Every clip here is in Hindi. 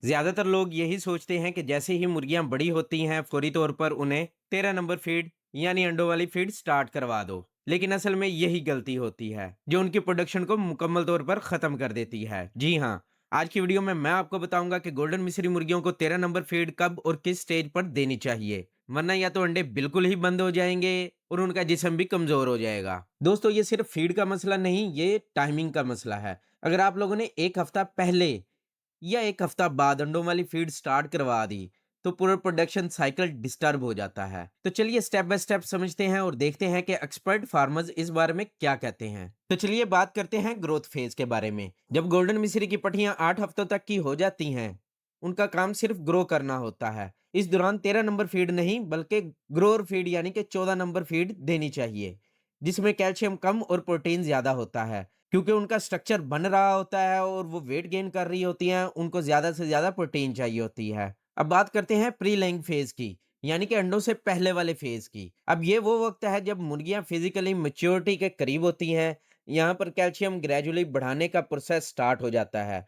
ज्यादातर लोग यही सोचते हैं कि जैसे ही मुर्गियां बड़ी होती हैं फौरी तौर पर उन्हें 13 नंबर फीड यानी अंडों वाली फीड स्टार्ट करवा दो। लेकिन असल में यही गलती होती है जो उनकी प्रोडक्शन को मुकम्मल तौर पर खत्म कर देती है। जी हाँ, आज की वीडियो में मैं आपको बताऊंगा कि गोल्डन मिस्री मुर्गियों को 13 नंबर फीड कब और किस स्टेज पर देनी चाहिए, वरना या तो अंडे बिल्कुल ही बंद हो जाएंगे और उनका जिस्म भी कमजोर हो जाएगा। दोस्तों, ये सिर्फ फीड का मसला नहीं, ये टाइमिंग का मसला है। अगर आप लोगों ने एक हफ्ता पहले या एक हफ्ता बाद अंडों वाली फीड स्टार्ट करवा दी तो पूरा प्रोडक्शन साइकिल डिस्टर्ब हो जाता है। तो चलिए स्टेप बाय स्टेप समझते हैं और देखते हैं कि एक्सपर्ट फार्मर्स इस बारे में क्या कहते हैं। तो चलिए बात करते हैं ग्रोथ फेज के बारे में। जब गोल्डन मिस्री की पट्टियां 8 हफ्तों तक की हो जाती हैं, उनका काम सिर्फ ग्रो करना होता है। इस दौरान 13 नंबर फीड नहीं बल्कि ग्रोअर फीड यानी कि 14 नंबर फीड देनी चाहिए, जिसमें कैल्शियम कम और प्रोटीन ज्यादा होता है। क्योंकि उनका स्ट्रक्चर बन रहा होता है और वो वेट गेन कर रही होती हैं, उनको ज़्यादा से ज़्यादा प्रोटीन चाहिए होती है। अब बात करते हैं प्री लेइंग फेज़ की, यानी कि अंडों से पहले वाले फेज़ की। अब ये वो वक़्त है जब मुर्गियाँ फिज़िकली मैच्योरिटी के करीब होती हैं। यहाँ पर कैल्शियम ग्रेजुअली बढ़ाने का प्रोसेस स्टार्ट हो जाता है।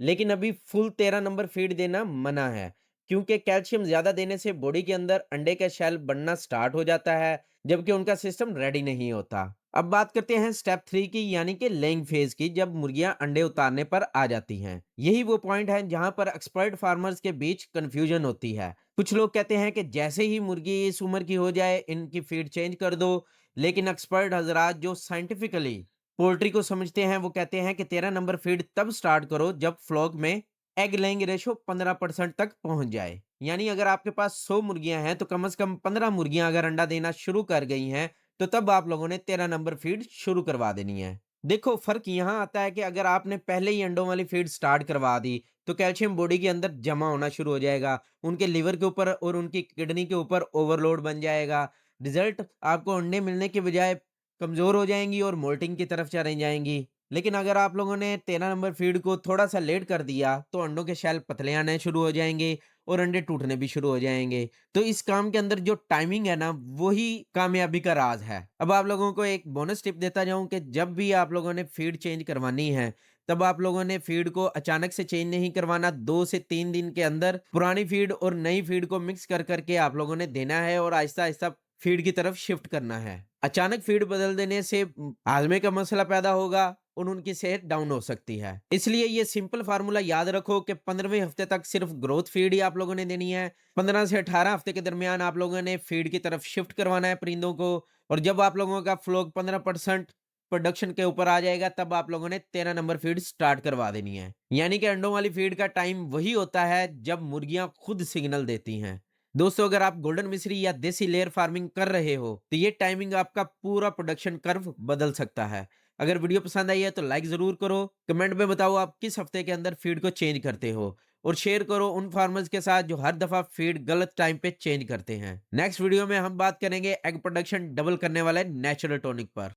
लेकिन अभी फुल 13 नंबर फीड देना मना है, क्योंकि कैल्शियम ज्यादा देने से बॉडी के अंदर अंडे का शेल बनना स्टार्ट हो जाता है, जबकि उनका सिस्टम रेडी नहीं होता। अब बात करते हैं स्टेप 3 की, यानी कि लेइंग फेज की, जब मुर्गियां अंडे उतारने पर आ जाती हैं। यही वो पॉइंट है जहां पर एक्सपर्ट फार्मर्स के बीच कंफ्यूजन होती है। कुछ लोग कहते हैं कि जैसे ही मुर्गी इस उम्र की हो जाए इनकी फीड चेंज कर दो, लेकिन एक्सपर्ट हजरात जो साइंटिफिकली पोल्ट्री को समझते हैं वो कहते हैं कि 13 नंबर फीड तब स्टार्ट करो जब फ्लॉक में एग लेइंग रेशो 15% तक पहुंच जाए। यानी अगर आपके पास 100 मुर्गियां हैं तो कम से कम 15 मुर्गियां अगर अंडा देना शुरू कर गई हैं, तो तब आप लोगों ने 13 नंबर फीड शुरू करवा देनी है। देखो, फर्क यहाँ आता है कि अगर आपने पहले ही अंडों वाली फीड स्टार्ट करवा दी तो कैल्शियम बॉडी के अंदर जमा होना शुरू हो जाएगा, उनके लिवर के ऊपर और उनकी किडनी के ऊपर ओवरलोड बन जाएगा। रिजल्ट आपको अंडे मिलने के बजाय कमज़ोर हो जाएँगी और मोल्टिंग की तरफ चली जाएँगी। लेकिन अगर आप लोगों ने 13 नंबर फीड को थोड़ा-सा लेट कर दिया, तो अंडों के शेल पतले आने शुरू हो जाएँगे और अंडे टूटने भी शुरू हो जाएँगे। तो इस काम के अंदर जो टाइमिंग है ना, वही कामयाबी का राज़ है। अब आप लोगों को एक बोनस टिप देता जाऊँ कि जब भी आप लोगों ने फीड चेंज करवानी है, तब आप लोगों ने फीड को अचानक से चेंज नहीं करवाना। 2 से 3 दिन के अंदर पुरानी फीड और नई फीड को मिक्स कर के आप लोगों ने देना है और आहिस्ता-आहिस्ता फीड की तरफ शिफ्ट करना है। अचानक फीड बदल देने से हाजमे का मसला पैदा होगा और उनकी सेहत डाउन हो सकती है। इसलिए ये सिंपल फार्मूला याद रखो कि 15वें हफ्ते तक सिर्फ ग्रोथ फीड ही आप लोगों ने देनी है। 15 से 18 हफ्ते के दरमियान आप लोगों ने फीड की तरफ शिफ्ट करवाना है परिंदों को। और जब आप लोगों का फ्लॉक 15% प्रोडक्शन के ऊपर आ जाएगा, तब आप लोगों ने 13 नंबर फीड स्टार्ट करवा देनी है। यानी कि अंडों वाली फीड का टाइम वही होता है जब मुर्गियां खुद सिग्नल देती हैं। दोस्तों, अगर आप गोल्डन मिस्री या देसी लेयर फार्मिंग कर रहे हो तो ये टाइमिंग आपका पूरा प्रोडक्शन कर्व बदल सकता है। अगर वीडियो पसंद आई है तो लाइक जरूर करो, कमेंट में बताओ आप किस हफ्ते के अंदर फीड को चेंज करते हो, और शेयर करो उन फार्मर्स के साथ जो हर दफा फीड गलत टाइम पे चेंज करते हैं। नेक्स्ट वीडियो में हम बात करेंगे एग प्रोडक्शन डबल करने वाले नेचुरल टॉनिक पर।